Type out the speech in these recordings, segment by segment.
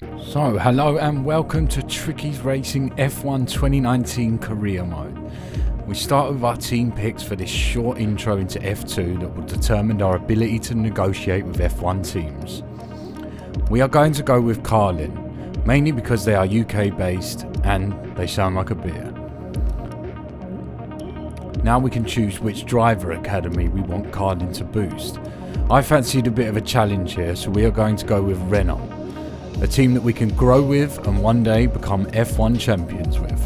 So, hello and welcome to TrickyRacing F1 2019 Career Mode. We start with our team picks for this short intro into F2 that will determine our ability to negotiate with F1 teams. We are going to go with Carlin, mainly because they are UK based and they sound like a beer. Now we can choose which driver academy we want Carlin to boost. I fancied a bit of a challenge here, so we are going to go with Renault, a team that we can grow with and one day become F1 champions with.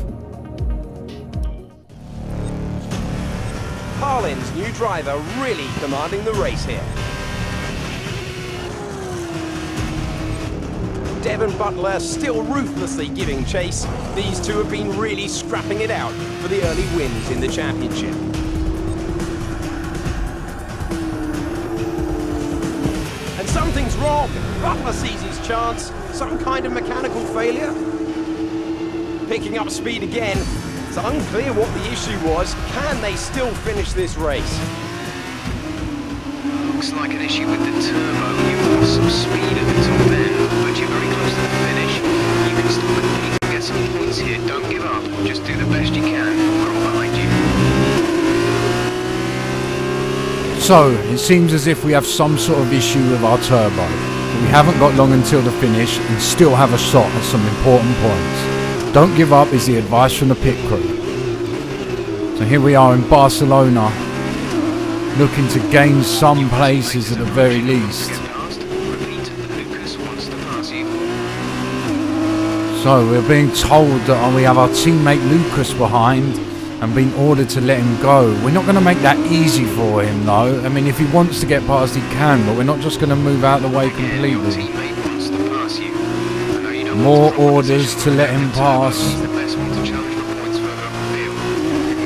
Carlin's new driver really commanding the race here. Devon Butler still ruthlessly giving chase. These two have been really scrapping it out for the early wins in the championship. And something's wrong. Butler sees his chance. Some kind of mechanical failure. Picking up speed again. It's unclear what the issue was. Can they still finish this race? Looks like an issue with the turbo. You lost some speed at the top end, but you're very close to the finish. You can still compete and get some points here. Don't give up. Just do the best you can. We're all behind you. So, it seems as if we have some sort of issue with our turbo. We haven't got long until the finish and still have a shot at some important points. Don't give up is the advice from the pit crew. So here we are in Barcelona, looking to gain some places at the very least. So we're being told that we have our teammate Lucas behind and being ordered to let him go. We're not going to make that easy for him though. I mean, if he wants to get past he can, but we're not just going to move out of the way completely. More orders to let him pass.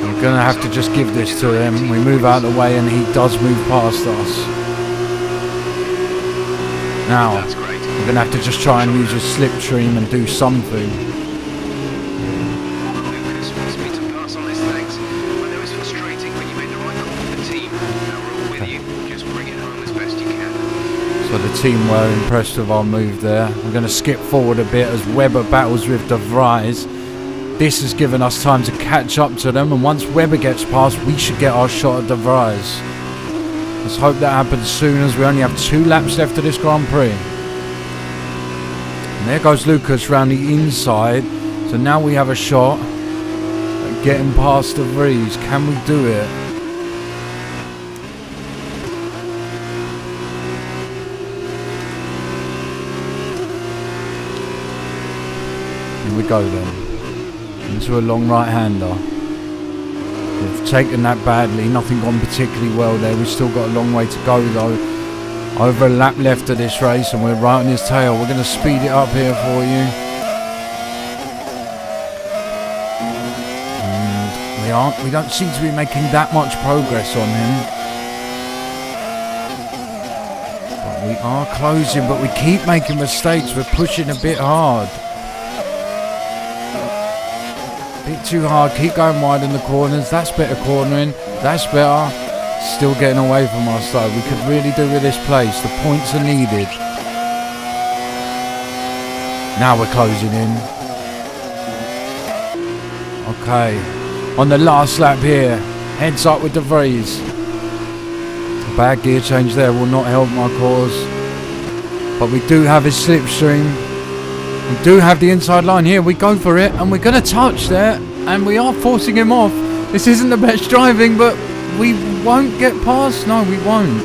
We're going to have to just give this to him. We move out of the way and he does move past us. Now, we're going to have to just try and use a slipstream and do something. So the team were impressed with our move there. We're going to skip forward a bit as Webber battles with De Vries. This has given us time to catch up to them, and once Webber gets past, we should get our shot at De Vries. Let's hope that happens soon, as we only have 2 laps left of this Grand Prix. And there goes Lucas round the inside. So now we have a shot at getting past De Vries. Can we do it? Here we go then. Into a long right-hander. We've taken that badly. Nothing gone particularly well there. We've still got a long way to go though. Over a lap left of this race and we're right on his tail. We're going to speed it up here for you. And we don't seem to be making that much progress on him. But we are closing, but we keep making mistakes. We're pushing a bit hard. Bit too hard, keep going wide in the corners. That's better cornering, that's better. Still getting away from us though. We could really do with this place. The points are needed. Now we're closing in. Okay, on the last lap here, heads up with De Vries. A bad gear change there will not help my cause. But we do have his slipstream. We do have the inside line here. We go for it and we're going to touch there and we are forcing him off. This isn't the best driving, but we won't get past. No, we won't.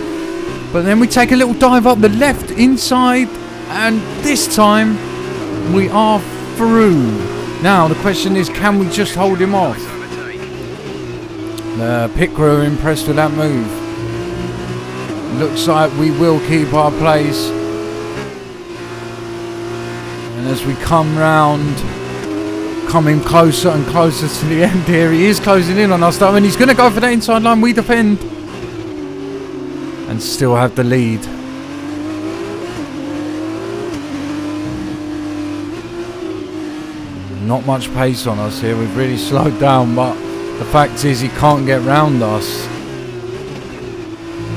But then we take a little dive up the left inside and this time we are through. Now the question is, can we just hold him off? The pit crew are impressed with that move. Looks like we will keep our place. And as we come round, coming closer and closer to the end here, he is closing in on us though, and he's going to go for that inside line. We defend and still have the lead. Not much pace on us here. We've really slowed down, but the fact is he can't get round us.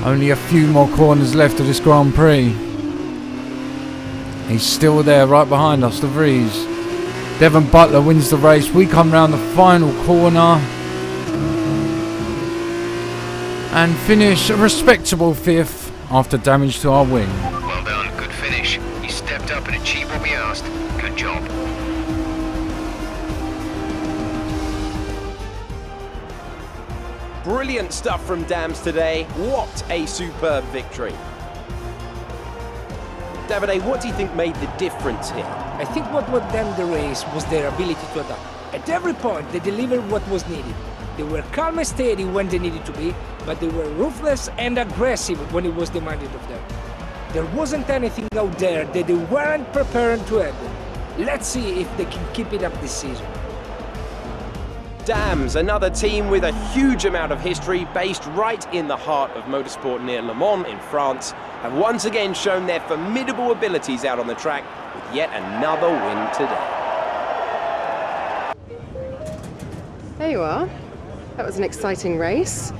Only a few more corners left of this Grand Prix. He's still there, right behind us, De Vries. Devon Butler wins the race. We come round the final corner and finish a respectable 5th after damage to our wing. Well done, good finish. You stepped up and achieved what we asked. Good job. Brilliant stuff from Dams today. What a superb victory. Davide, what do you think made the difference here? I think what won them the race was their ability to adapt. At every point, they delivered what was needed. They were calm and steady when they needed to be, but they were ruthless and aggressive when it was demanded of them. There wasn't anything out there that they weren't prepared to handle. Let's see if they can keep it up this season. Dams, another team with a huge amount of history, based right in the heart of motorsport near Le Mans in France, have once again shown their formidable abilities out on the track with yet another win today. There you are. That was an exciting race.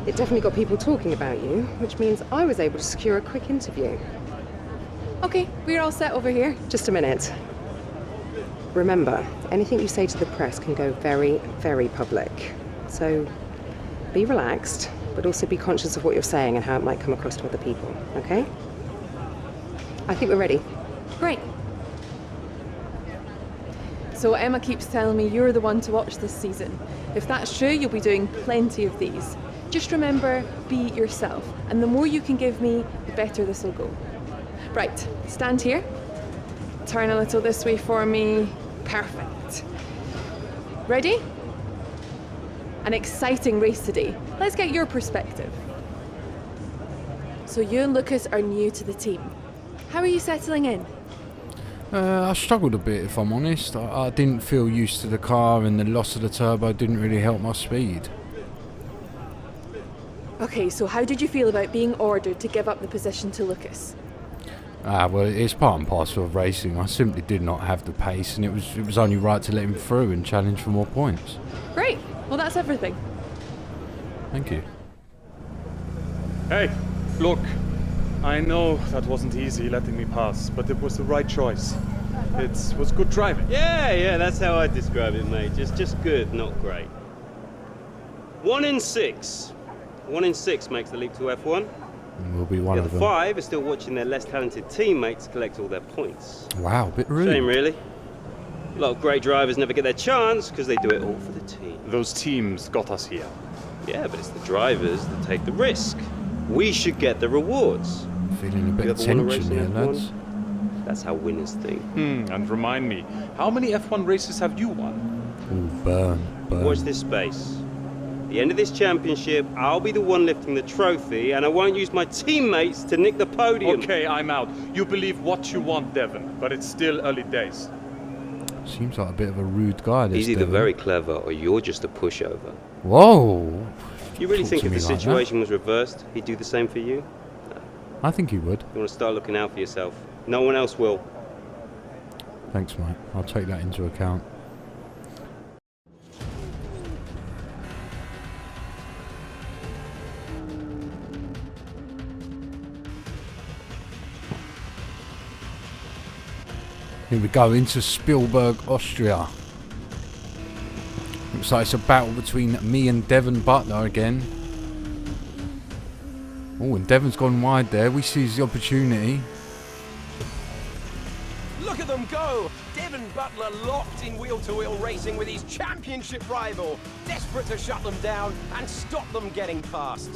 It definitely got people talking about you, which means I was able to secure a quick interview. Okay, we're all set over here. Just a minute. Remember, anything you say to the press can go very, very public. So be relaxed, but also be conscious of what you're saying and how it might come across to other people, okay? I think we're ready. Great. So Emma keeps telling me you're the one to watch this season. If that's true, you'll be doing plenty of these. Just remember, be yourself. And the more you can give me, the better this will go. Right, stand here. Turn a little this way for me. Perfect. Ready? An exciting race today. Let's get your perspective. So you and Lucas are new to the team. How are you settling in? I struggled a bit, if I'm honest. I didn't feel used to the car, and the loss of the turbo didn't really help my speed. Okay, so how did you feel about being ordered to give up the position to Lucas? Well, it's part and parcel of racing. I simply did not have the pace, and it was only right to let him through and challenge for more points. Great. Well, that's everything. Thank you. Hey, look. I know that wasn't easy letting me pass, but it was the right choice. It was good driving. Yeah, that's how I describe it, mate. Just good, not great. 1 in 6. 1 in 6 makes the leap to F1. We'll be one The of other them. 5 are still watching their less talented teammates collect all their points. Wow, a bit rude. Shame, really. A lot of great drivers never get their chance because they do it all for the team. Those teams got us here. Yeah, but it's the drivers that take the risk. We should get the rewards. Feeling a bit You of ever won a race tension in here, F1? lads. That's how winners think. And remind me, how many F1 races have you won? Ooh, burn. Watch this space. At the end of this championship, I'll be the one lifting the trophy, and I won't use my teammates to nick the podium. Okay, I'm out. You believe what you want, Devon, but it's still early days. Seems like a bit of a rude guy, this He's either Devon. very clever or you're just a pushover. Whoa! You really Talk think to if me the like situation was reversed, he'd do the same for you? I think he would. You want to start looking out for yourself. No one else will. Thanks, mate. I'll take that into account. Here we go into Spielberg, Austria. Looks like it's a battle between me and Devon Butler again. Oh, and Devon's gone wide there. We seize the opportunity. Look at them go! Devon Butler locked in wheel-to-wheel racing with his championship rival, desperate to shut them down and stop them getting past.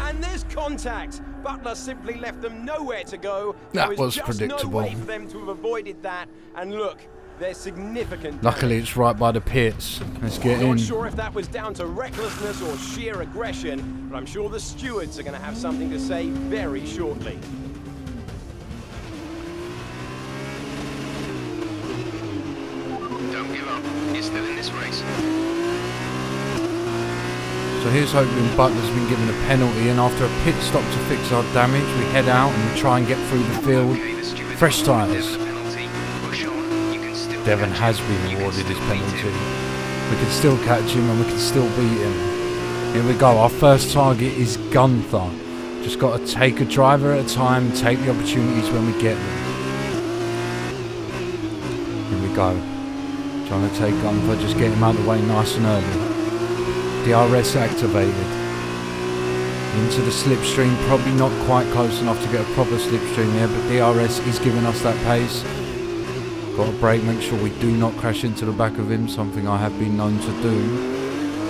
And there's contact. Butler simply left them nowhere to go. That There was just predictable. no way for them to have avoided that. And look, there's significant Luckily, damage. it's right by the pits. Let's get in. Not sure if that was down to recklessness or sheer aggression, but I'm sure the stewards are going to have something to say very shortly. Don't give up. You're still in this race. So here's hoping Butler's been given a penalty, and after a pit stop to fix our damage, we head out and try and get through the field. Okay, the stewards Fresh have awarded tyres. Devon the penalty. Push on. You can still Devon catch has him. been You can awarded his still beat penalty. him. We can still catch him and we can still beat him. Here we go. Our first target is Gunther. Just got to take a driver at a time, take the opportunities when we get them. Here we go. Trying to take Gunther, just get him out of the way nice and early. DRS activated. Into the slipstream, probably not quite close enough to get a proper slipstream here, but DRS is giving us that pace. Got to brake, make sure we do not crash into the back of him, something I have been known to do.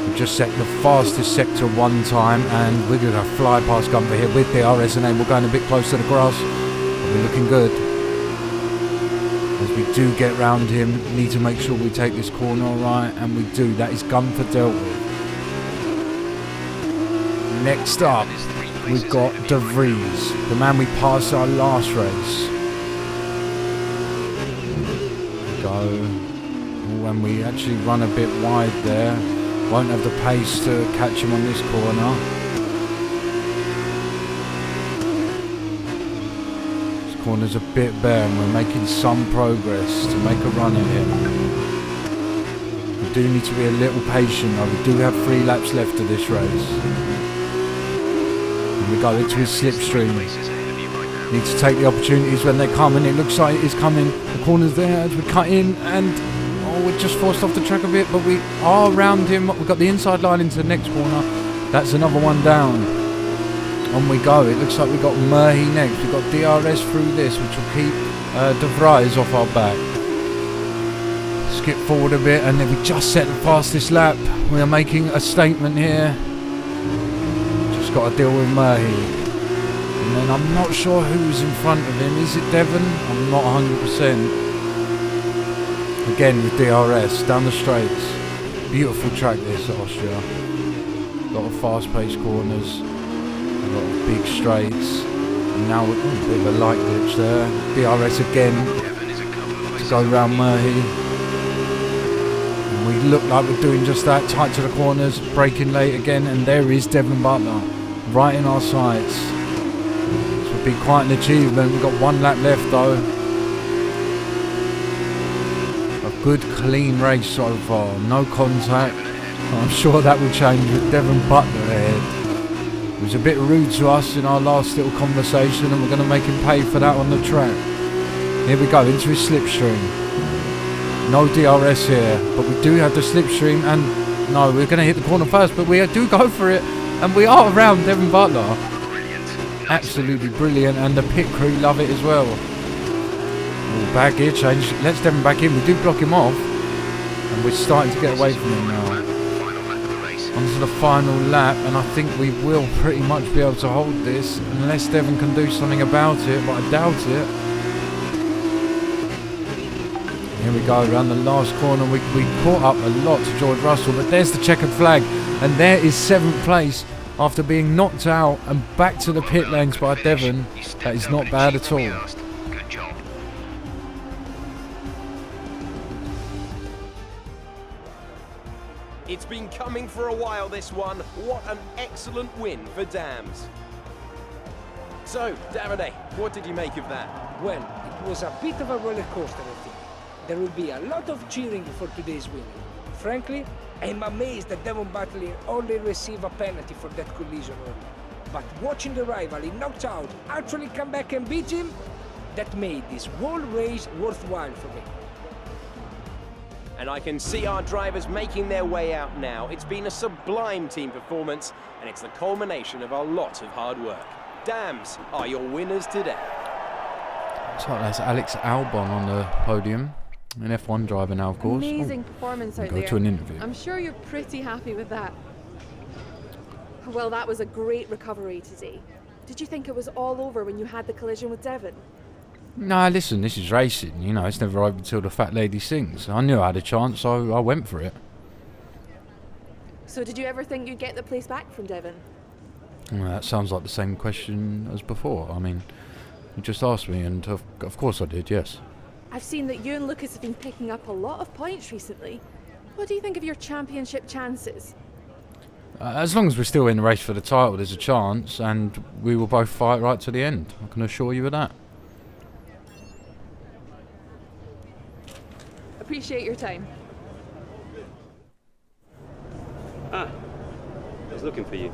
We've just set the fastest sector one time, and we're going to fly past Gunther here with DRS, and then we're going a bit close to the grass, but we're looking good. As we do get round him, need to make sure we take this corner alright, and we do. That is Gunther dealt with. Next up, we've got De Vries, the man we passed our last race. Go. When we actually run a bit wide there, won't have the pace to catch him on this corner. This corner's a bit bare and we're making some progress to make a run at him. We do need to be a little patient though, we do have 3 laps left of this race. We go into his slipstream. Need to take the opportunities when they come, and it looks like it is coming. The corner's there as we cut in, and we're just forced off the track a bit, but we are around him. We've got the inside line into the next corner. That's another one down. On we go. It looks like we've got Murhi next. We've got DRS through this, which will keep De Vries off our back. Skip forward a bit, and then we just set the fastest lap. We are making a statement here. Got to deal with Murhi, and then I'm not sure who's in front of him. Is it Devon? I'm not 100%. Again with DRS down the straights. Beautiful track this at Austria. A lot of fast-paced corners, a lot of big straights, and now a bit of a light glitch there. DRS again to go round Murhi. And we look like we're doing just that, tight to the corners, braking late again, and there is Devon Butler. Right in our sights. This would be quite an achievement. We've got 1 lap left though. A good clean race so far. No contact. I'm sure that will change with Devon Butler ahead. It was a bit rude to us in our last little conversation, and we're going to make him pay for that on the track. Here we go, into his slipstream. No DRS here, but we do have the slipstream, and no, we're going to hit the corner first, but we do go for it. And we are around Devon Butler. Absolutely brilliant, and the pit crew love it as well. Ooh, bad gear change. Let's Devon back in. We do block him off, and we're starting to get away from him now. Onto the final lap, and I think we will pretty much be able to hold this, unless Devon can do something about it, but I doubt it. Here we go, around the last corner. We caught up a lot to George Russell, but there's the checkered flag. And there is 7th place after being knocked out and back to the pit lanes by Devon. That is not bad at all. Good job. It's been coming for a while, this one. What an excellent win for Dams. So, Davide, what did you make of that? Well, it was a bit of a roller coaster, I think. There will be a lot of cheering for today's win. Frankly, I'm amazed that Devon Butler only received a penalty for that collision early. But watching the rival he knocked out actually come back and beat him, that made this whole race worthwhile for me. And I can see our drivers making their way out now. It's been a sublime team performance, and it's the culmination of a lot of hard work. Dams are your winners today. So that's Alex Albon on the podium. An F1 driver now, of course. Amazing performance out there. Go to an interview. I'm sure you're pretty happy with that. Well, that was a great recovery today. Did you think it was all over when you had the collision with Devon? Nah, listen, this is racing. You know, it's never over till the fat lady sings. I knew I had a chance, so I went for it. So did you ever think you'd get the place back from Devon? Well, that sounds like the same question as before. I mean, you just asked me, and of course I did, yes. I've seen that you and Lucas have been picking up a lot of points recently. What do you think of your championship chances? As long as we're still in the race for the title, there's a chance, and we will both fight right to the end. I can assure you of that. Appreciate your time. Ah, I was looking for you.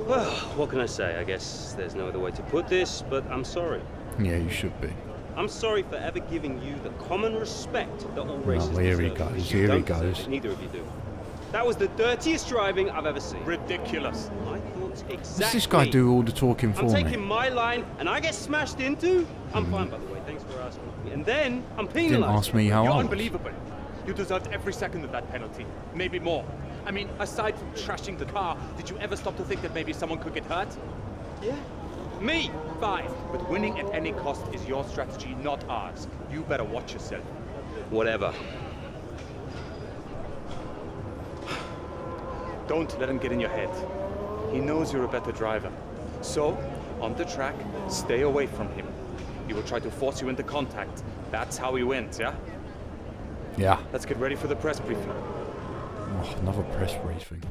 Well, what can I say? I guess there's no other way to put this, but I'm sorry. Yeah, you should be. I'm sorry for ever giving you the common respect that all racers Oh, here he deserve, goes, because you here he don't deserve goes. it. Neither of you do. That was the dirtiest driving I've ever seen. Ridiculous. I thought exactly. Does this guy do all the talking for I'm me? taking my line and I get smashed into. I'm fine, by the way. Thanks for asking. And then I'm penalized. Didn't ask me how You're I was. unbelievable. You deserved every second of that penalty. Maybe more. I mean, aside from trashing the car, did you ever stop to think that maybe someone could get hurt? Yeah. Me. Fine. But winning at any cost is your strategy, not ours. You better watch yourself. Whatever. Don't let him get in your head. He knows you're a better driver. So, on the track, stay away from him. He will try to force you into contact. That's how he wins, yeah? Yeah. Let's get ready for the press briefing. Oh, another press briefing.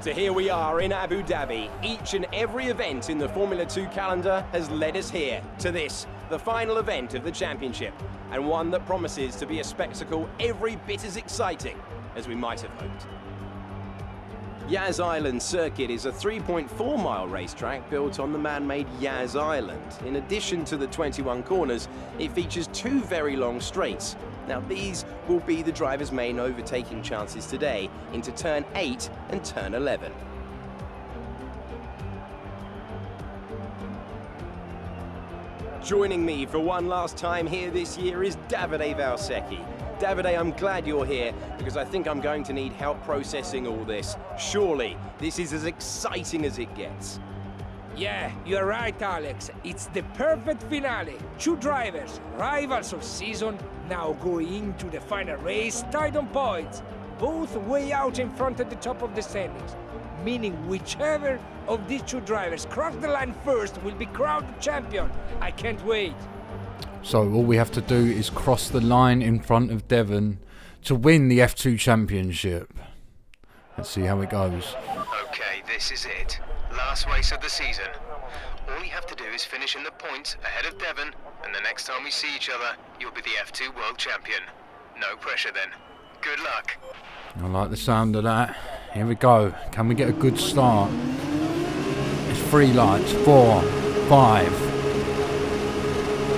So here we are in Abu Dhabi. Each and every event in the Formula 2 calendar has led us here to this, the final event of the championship, and one that promises to be a spectacle every bit as exciting as we might have hoped. Yas Island Circuit is a 3.4-mile racetrack built on the man-made Yas Island. In addition to the 21 corners, it features 2 very long straights. Now these will be the driver's main overtaking chances today into turn 8 and turn 11. Joining me for one last time here this year is Davide Valsecchi. Davide, I'm glad you're here because I think I'm going to need help processing all this. Surely, this is as exciting as it gets. Yeah, you're right, Alex. It's the perfect finale. 2 drivers, rivals of season, now going into the final race tied on points, both way out in front at the top of the standings, meaning whichever of these 2 drivers cross the line first will be crowned champion. I can't wait. So all we have to do is cross the line in front of Devon to win the F2 championship. Let's see how it goes. Okay, this is it. Last race of the season. All you have to do is finish in the points ahead of Devon, and the next time we see each other, you'll be the F2 World Champion. No pressure then. Good luck. I like the sound of that. Here we go. Can we get a good start? It's 3 lights. 4, 5.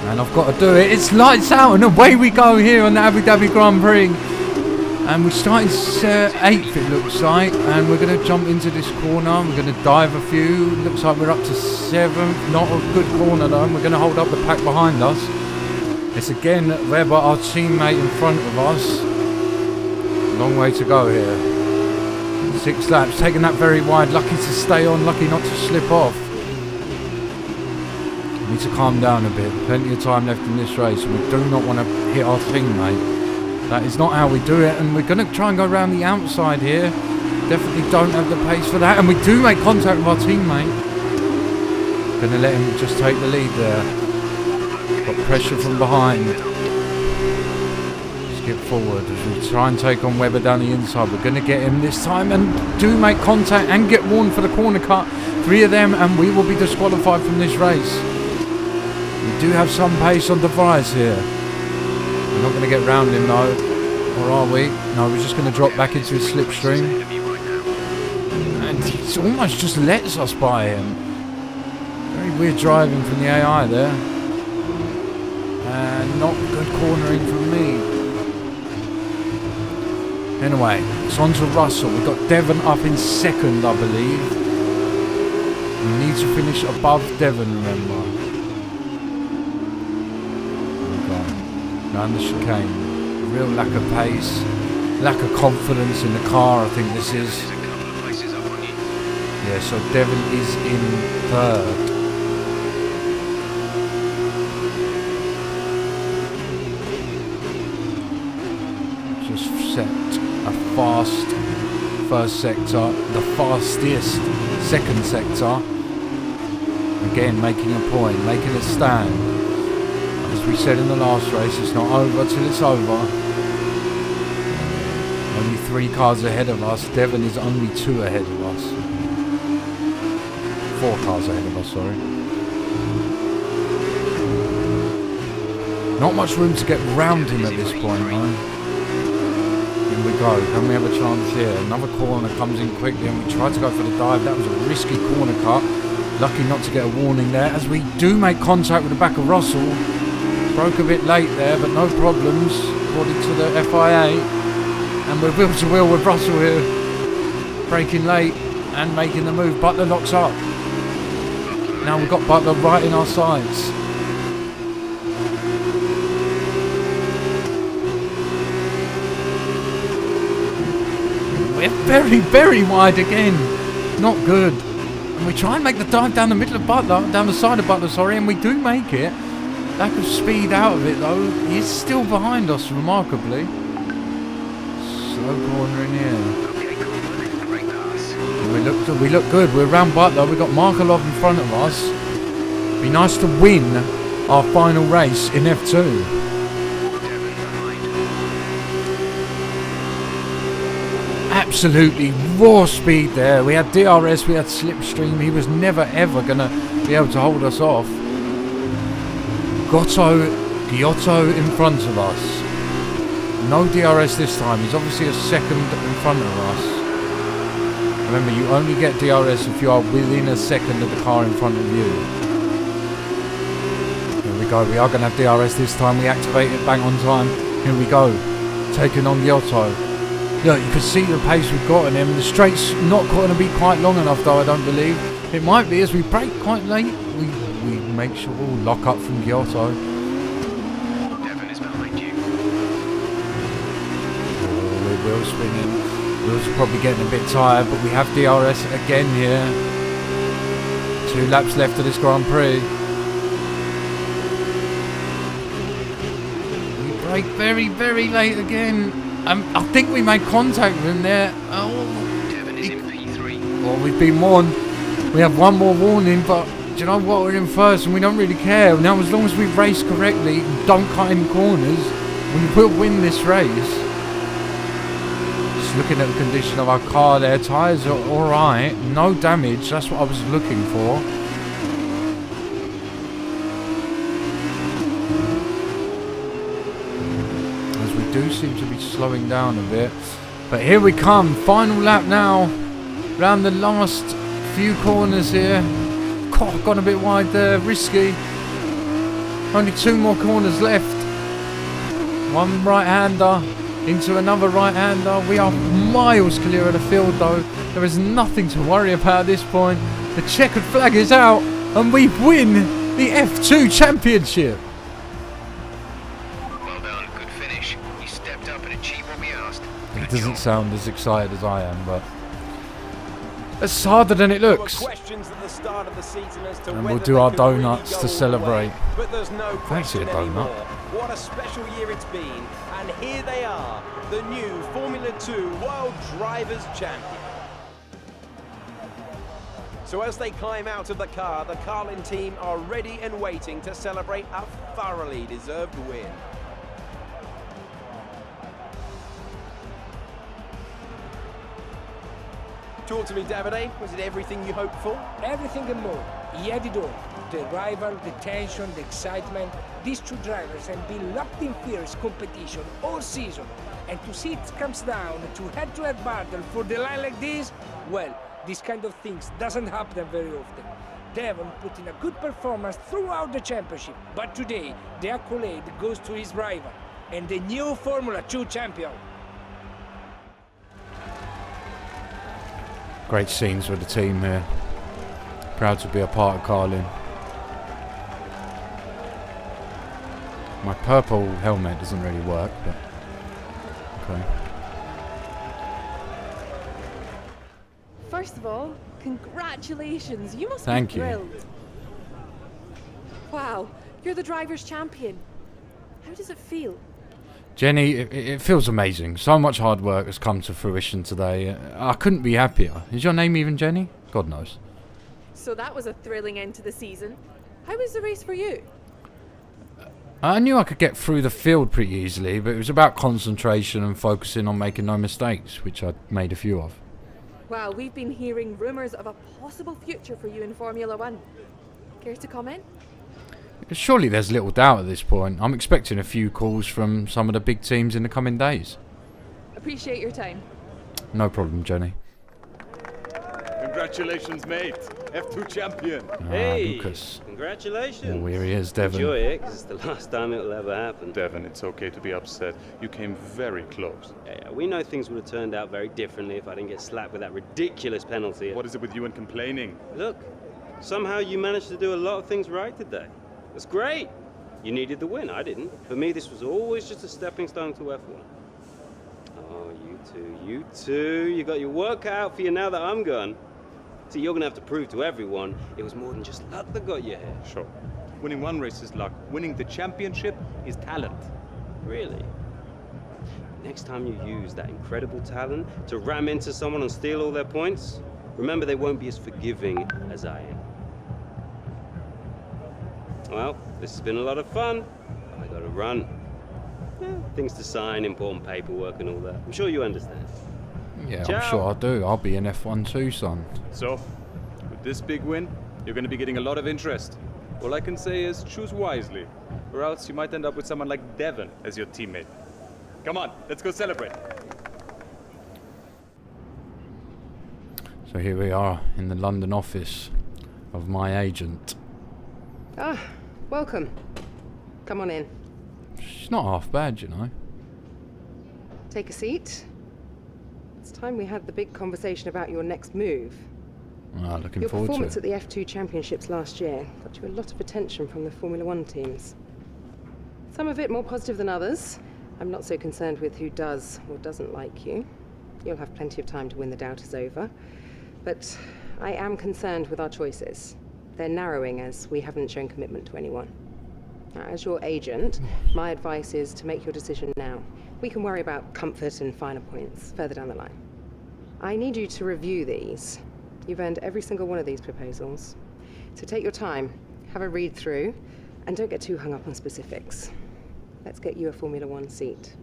And I've got to do it. It's lights out and away we go here on the Abu Dhabi Grand Prix. And we started 8th, it looks like, and we're going to jump into this corner. We're going to dive a few. Looks like we're up to 7th. Not a good corner though. We're going to hold up the pack behind us. It's again Weber, our teammate, in front of us. Long way to go here. 6 laps, taking that very wide. Lucky to stay on, lucky not to slip off. We need to calm down a bit. Plenty of time left in this race, and we do not want to hit our teammate. That is not how we do it, and we're going to try and go around the outside here. Definitely don't have the pace for that, and we do make contact with our teammate. Going to let him just take the lead there. Got pressure from behind. Skip forward as we try and take on Weber down the inside. We're going to get him this time and do make contact and get warned for the corner cut. 3 of them, and we will be disqualified from this race. We do have some pace on device here. We're not going to get round him though, or are we? No, we're just going to drop back into his slipstream. And he almost just lets us by him. Very weird driving from the AI there. And not good cornering from me. Anyway, it's on to Russell. We've got Devon up in 2nd, I believe. We need to finish above Devon, remember. Around the chicane. Real lack of pace, lack of confidence in the car, I think this is. Yeah, so Devon is in 3rd. Just set a fast 1st sector, the fastest 2nd sector. Again, making a point, making a stand. As we said in the last race, it's not over till it's over. Only 3 cars ahead of us. Devon is only 2 ahead of us. 4 cars ahead of us, sorry. Not much room to get round him at this point, though. Here we go. Can we have a chance here? Another corner comes in quickly and we try to go for the dive. That was a risky corner cut. Lucky not to get a warning there as we do make contact with the back of Russell. Broke a bit late there, but no problems according to the FIA. And we're wheel to wheel with Russell here. Braking late and making the move. Butler locks up. Now we've got Butler right in our sights. We're very, very wide again. Not good. And we try and make the dive down the middle of Butler, down the side of Butler, sorry, and we do make it. Lack of speed out of it though. He's still behind us remarkably. Slow corner in here. We look good. We're around Butler. We've got Markelov in front of us. Be nice to win our final race in F2. Absolutely raw speed there. We had DRS, we had slipstream. He was never ever going to be able to hold us off. Giotto in front of us. No DRS this time. He's obviously a second in front of us. Remember, you only get DRS if you are within a second of the car in front of you. Here we go. We are going to have DRS this time. We activate it bang on time. Here we go. Taking on Giotto. Look, you can see the pace we've got on him. The straight's not going to be quite long enough, though, I don't believe. It might be as we brake quite late. We make sure we'll lock up from Giotto. Devon is behind you. Oh, we're wheel spinning. Wheels are probably getting a bit tired, but we have DRS again here. 2 laps left of this Grand Prix. We brake very, very late again. I think we made contact with him there. Oh, Devon is in P3. well, we've been warned. We have one more warning, but do you know what? We're in first and we don't really care. Now, as long as we race correctly, don't cut in corners, we will win this race. Just looking at the condition of our car there, tyres are alright, no damage, that's what I was looking for. As we do seem to be slowing down a bit. But here we come, final lap now, round the last few corners here. God, gone a bit wide there, risky. Only 2 more corners left. One right-hander into another right-hander. We are miles clear of the field though. There is nothing to worry about at this point. The checkered flag is out and we win the F2 Championship. Well done, good finish. You stepped up and achieved what we asked. It doesn't sound as excited as I am, but it's harder than it looks. And we'll do our donuts to celebrate. But there's no Fancy a question donut. anymore. What a special year it's been. And here they are, the new Formula 2 World Drivers' Champion. So as they climb out of the car, the Carlin team are ready and waiting to celebrate a thoroughly deserved win. Talk to me, Davide. Was it everything you hoped for? Everything and more. He had it all. The rival, the tension, the excitement. These 2 drivers have been locked in fierce competition all season. And to see it comes down to head-to-head battle for the line like this, well, this kind of things doesn't happen very often. Devon put in a good performance throughout the championship, but today the accolade goes to his rival and the new Formula 2 champion. Great scenes with the team here. Proud to be a part of Carlin. My purple helmet doesn't really work, but okay. First of all, congratulations. You must Thank be you. thrilled. Wow, you're the driver's champion. How does it feel? Jenny, it feels amazing. So much hard work has come to fruition today. I couldn't be happier. Is your name even Jenny? God knows. So that was a thrilling end to the season. How was the race for you? I knew I could get through the field pretty easily, but it was about concentration and focusing on making no mistakes, which I made a few of. Well, we've been hearing rumours of a possible future for you in Formula 1. Care to comment? Surely there's little doubt at this point. I'm expecting a few calls from some of the big teams in the coming days. Appreciate your time. No problem, Jenny. Congratulations, mate. F2 champion. Hey, Lucas. congratulations. Oh, here he is, Devon. Enjoy it, 'cause it's the last time it'll ever happen. Devon, it's okay to be upset. You came very close. Yeah, we know things would have turned out very differently if I didn't get slapped with that ridiculous penalty. What is it with you and complaining? Look, somehow you managed to do a lot of things right today. That's great. You needed the win, I didn't. For me, this was always just a stepping stone to F1. Oh, you two. You got your work cut out for you now that I'm gone. See, you're gonna have to prove to everyone it was more than just luck that got you here. Sure. Winning one race is luck. Winning the championship is talent. Really? Next time you use that incredible talent to ram into someone and steal all their points, remember they won't be as forgiving as I am. Well, this has been a lot of fun. I gotta run. Yeah, things to sign, important paperwork and all that. I'm sure you understand. Yeah, Ciao. I'm sure I do. I'll be in F1 too, son. So, with this big win, you're going to be getting a lot of interest. All I can say is choose wisely, or else you might end up with someone like Devon as your teammate. Come on, let's go celebrate. So here we are in the London office of my agent. Ah, welcome. Come on in. She's not half bad, you know. Take a seat. It's time we had the big conversation about your next move. Ah, looking Your forward to performance it. at the F2 Championships last year got you a lot of attention from the Formula One teams. Some of it more positive than others. I'm not so concerned with who does or doesn't like you. You'll have plenty of time to win the doubters over. But I am concerned with our choices. They're narrowing as we haven't shown commitment to anyone. Now, as your agent, my advice is to make your decision now. We can worry about comfort and finer points further down the line. I need you to review these. You've earned every single one of these proposals. So take your time, have a read through, and don't get too hung up on specifics. Let's get you a Formula One seat.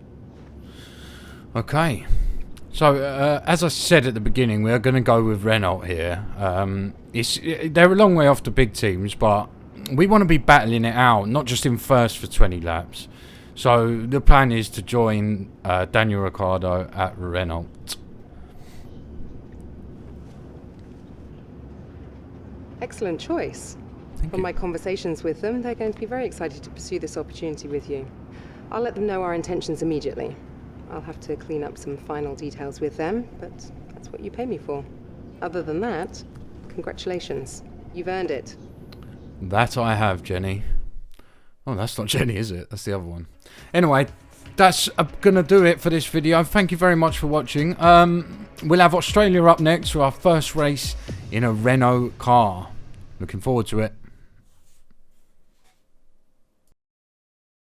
Okay. So, as I said at the beginning, we're going to go with Renault here. They're a long way off the big teams, but we want to be battling it out, not just in first for 20 laps. So the plan is to join Daniel Ricciardo at Renault. Excellent choice. Thank From you. my conversations with them, they're going to be very excited to pursue this opportunity with you. I'll let them know our intentions immediately. I'll have to clean up some final details with them, but that's what you pay me for. Other than that, congratulations. You've earned it. That I have, Jenny. Oh, that's not Jenny, is it? That's the other one. Anyway, that's going to do it for this video. Thank you very much for watching. We'll have Australia up next for our first race in a Renault car. Looking forward to it.